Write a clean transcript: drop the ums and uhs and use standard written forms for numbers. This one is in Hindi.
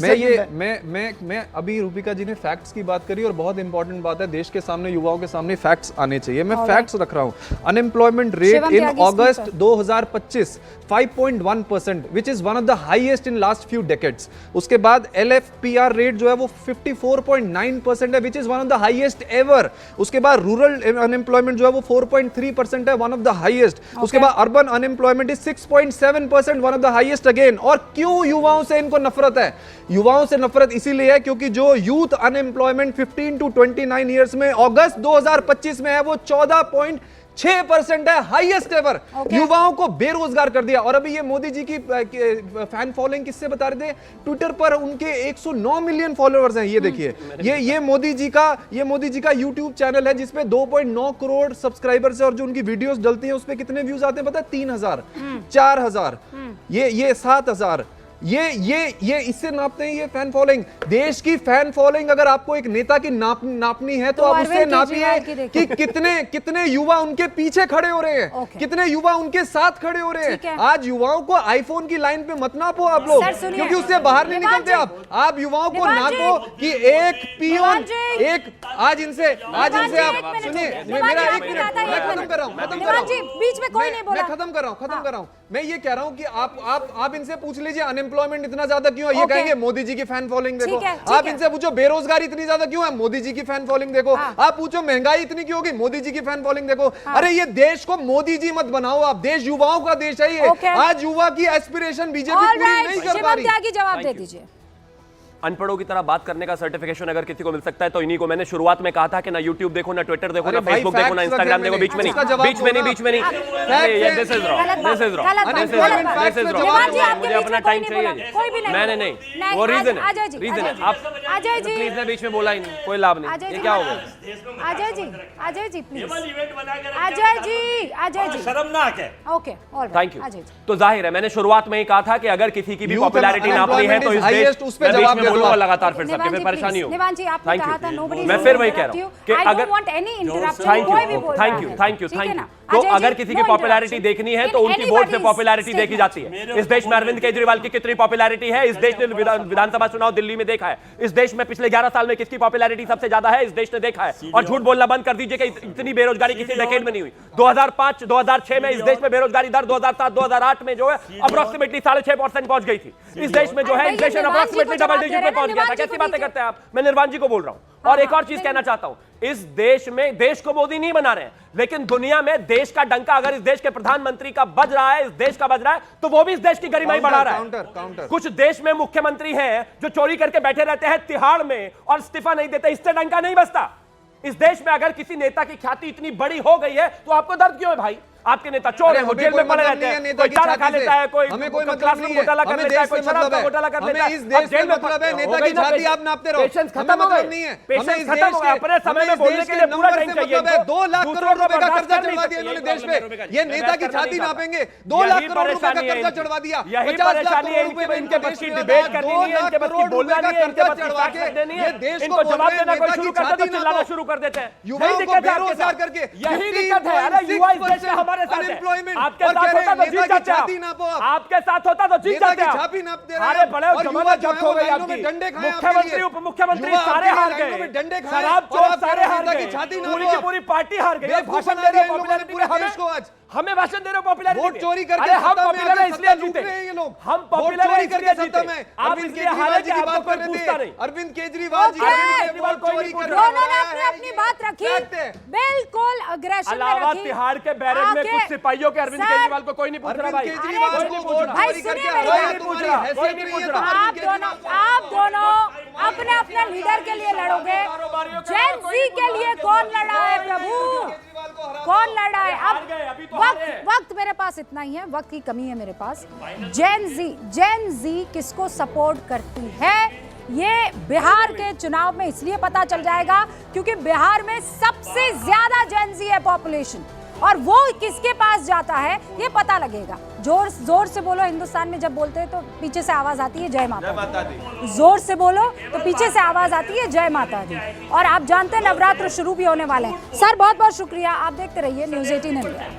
मैं अभी रूपिका जी ने फैक्ट्स की बात करी और बहुत इंपॉर्टेंट बात है, देश के सामने, युवाओं के सामने फैक्ट्स आने चाहिए। मैं फैक्ट्स रख रहा हूं। Unemployment rate in August 2025 5.1%, which is one of the highest in last few decades. उसके बाद LFPR रेट जो है वो 54.9% है, which is one of the highest ever. उसके बाद रूरल अनएम्प्लॉयमेंट जो है वो 4.3% है, वन ऑफ द हाईएस्ट। उसके बाद urban unemployment is 6.7%, one of the highest again. और क्यों युवाओं से इनको नफरत है? युवाओं से नफरत इसीलिए है क्योंकि जो यूथ अनएम्प्लॉयमेंट 15 टू 29 ईयर्स में अगस्त 2025 में है वो 14.6% है, हाईएस्ट एवर। युवाओं को बेरोजगार कर दिया। और अभी ये मोदी जी की फैन फॉलोइंग किससे बता रहे थे? ट्विटर पर उनके 109 मिलियन फॉलोअर्स हैं। ये देखिए, ये मोदी जी का यूट्यूब चैनल है जिसपे 2.9 करोड़ सब्सक्राइबर्स है और जो उनकी वीडियोस डलती हैं उस पे कितने व्यूज आते हैं पता है? 3000, 4000, ये 7000। ये इससे नापते हैं ये फैन फॉलोइंग। देश की फैन फॉलोइंग अगर आपको एक नेता की नापनी है तो आप उससे नापिए कि कितने युवा उनके पीछे खड़े हो रहे हैं, कितने युवा उनके साथ खड़े हो रहे हैं। आज युवाओं को आईफोन की लाइन पे मत नापो आप लोग, क्योंकि उससे बाहर नहीं निकलते आप युवाओं को नापो कि एक पियोन, एक आज इनसे आप सुनिए, मेरा एक मिनट, मैं खत्म कर रहा हूं, बीच में कोई नहीं बोला, मैं खत्म कर रहा हूं। मैं ये कह रहा हूं कि आप इनसे पूछ लीजिए अनएम्प्लॉयमेंट इतना ज्यादा क्यों है, ये कहेंगे मोदी जी की फैन फॉलोइंग देखो। आप इनसे पूछो बेरोजगारी इतनी ज्यादा क्यों है, मोदी जी की फैन फॉलोइंग देखो। आप पूछो महंगाई इतनी क्यों होगी, मोदी जी की फैन फॉलोइंग देखो। अरे ये देश को मोदी जी मत बनाओ आप, देश युवाओं का देश है ये। आज युवा की एस्पिरेशन बीजेपी पूरी नहीं कर पा रही। जवाब दे दीजिए। अनपढ़ों की तरह बात करने का सर्टिफिकेशन अगर किसी को मिल सकता है तो इन्हीं को। मैंने शुरुआत में कहा था कि ना यूट्यूब देखो, ना ट्विटर देखो, ना फेसबुक देखो, ना इंस्टाग्राम देखो, बीच में नहीं। This is wrong. मुझे अपना टाइम चाहिए। मैंने नहीं, वो रीजन है। आप प्लीज ने बीच में बोला ही नहीं, कोई लाभ नहीं। ये क्या हो गया? अजय जी प्लीज, अजय जी शर्मनाक है। Okay, thank you. तो जाहिर है मैंने शुरुआत में ही कहा था कि अगर किसी की भी पॉपुलैरिटी नापनी है तो इस देश में बीच में बोलूंगा लगातार, फिर सबके फिर परेशानी हो। मैं फिर वही कह रहा हूं कि अगर थैंक यू तो अगर किसी की पॉपुलैरिटी देखनी है तो उनकी वोट से पॉपुलैरिटी देखी जाती है। इस देश में अरविंद केजरीवाल की कितनी पॉपुलैरिटी है इस देश ने विधानसभा चुनाव दिल्ली में देखा है। इस देश में पिछले 11 साल में किसकी पॉपुलैरिटी सबसे ज्यादा है इस देश ने देखा है। और झूठ बोलना बंद कर दीजिए कि इतनी बेरोजगारी किसी डेकेड में नहीं हुई। 2005 2006 में इस देश में बेरोजगारी दर 2007 2008 में जो है अप्रोक्सीमेटली 6.5% पहुंच गई थी। इस देश में जो है इन्फ्लेशन अप्रोक्सीमेटली डबल डिजिट पे पहुंच गया था। कैसी बातें करते हैं आप? मैं निर्वाण जी को बोल रहा हूं। और एक और चीज कहना चाहता हूं, इस देश में, देश को मोदी नहीं बना रहे हैं लेकिन दुनिया में देश का डंका अगर इस देश के प्रधानमंत्री का बज रहा है, इस देश का बज रहा है, तो वो भी इस देश की गरिमाई बढ़ा रहा है। कुछ देश में मुख्यमंत्री हैं जो चोरी करके बैठे रहते हैं तिहाड़ में और इस्तीफा नहीं देते, इससे डंका नहीं बजता। इस देश में अगर किसी नेता की ख्याति इतनी बड़ी हो गई है तो आपको दर्द क्यों है भाई? आपके नेता चोर है, जेल में पड़े रहते हैं, कोई चारा खा लेता है, कोई क्लासरूम घोटाला कर लेता है, कोई शराब का घोटाला कर लेता है। इस देश में मतलब है नेता की छाती आप नापते रहो। पेशेंस खत्म हो गई, पेशेंस खत्म हो गया। अपने समय में बोलने के लिए पूरा टाइम चाहिए। 2 लाख करोड़ रुपए का कर्जा चढ़वा दिया इन्होंने देश पे। ये नेता की छाती नापेंगे, 2 लाख करोड़ रुपए का कर्जा चढ़वा दिया। यही परेशानी है इनके बस की डिबेट करनी नहीं है, इनके बस की बोलना नहीं है, इनके बस की फैक्ट देनी है। इनको जवाब देना कोई शुरू करते तो चिल्लाना शुरू कर देते हैं। युवाओं को बेरोजगार करके यही दिक्कत है। अरे युवा इस देश में हमारे साथ है। आपके साथ होता तो जीत जाते आप। आपके साथ होता तो जीत जाते आप। अरे बड़े जमाना जब्त हो गई आपकी। मुख्यमंत्री उप मुख्यमंत्री सारे हार गए, शराब चोर सारे हार गए, पूरी की पूरी पार्टी हार गई। भाषण दे रहे हो पॉपुलैरिटी, हमें भाषण दे रहे हो पॉपुलैरिटी। वोट चोरी करके हम पॉपुलर है इसलिए जीते ये लोग। हम पॉपुलर है इसलिए जीते। आप इसलिए हारे कि आपको कोई पूछता नहीं। अरविंद केजरीवाल जी चोरी कर रहे हैं। अपनी बात रखी, बिल्कुल अग्रेशन में अलावा रखी। तिहाड़ के बैरक में कुछ सिपाहियों के अरविंद केजरीवाल को कोई नहीं पूछ रहा भाई। भाई सुनिए मेरी बात, आप दोनों अपने अपने लीडर के लिए लड़ोगे। जेन ज़ी के लिए कौन लड़ा है प्रभु, कौन लड़ा है? अब वक्त मेरे पास इतना ही है, वक्त की कमी है मेरे पास। जेन ज़ी किसको सपोर्ट करती है ये बिहार के चुनाव में इसलिए पता चल जाएगा क्योंकि बिहार में सबसे ज्यादा जेन ज़ी है पॉपुलेशन, और वो किसके पास जाता है ये पता लगेगा। जोर से बोलो, हिंदुस्तान में जब बोलते हैं तो पीछे से आवाज आती है जय माता दी। जोर से बोलो तो पीछे से आवाज आती है जय माता दी। और आप जानते हैं नवरात्र शुरू भी होने वाले हैं। सर बहुत बहुत शुक्रिया, आप देखते रहिए न्यूज़ 18 इंडिया।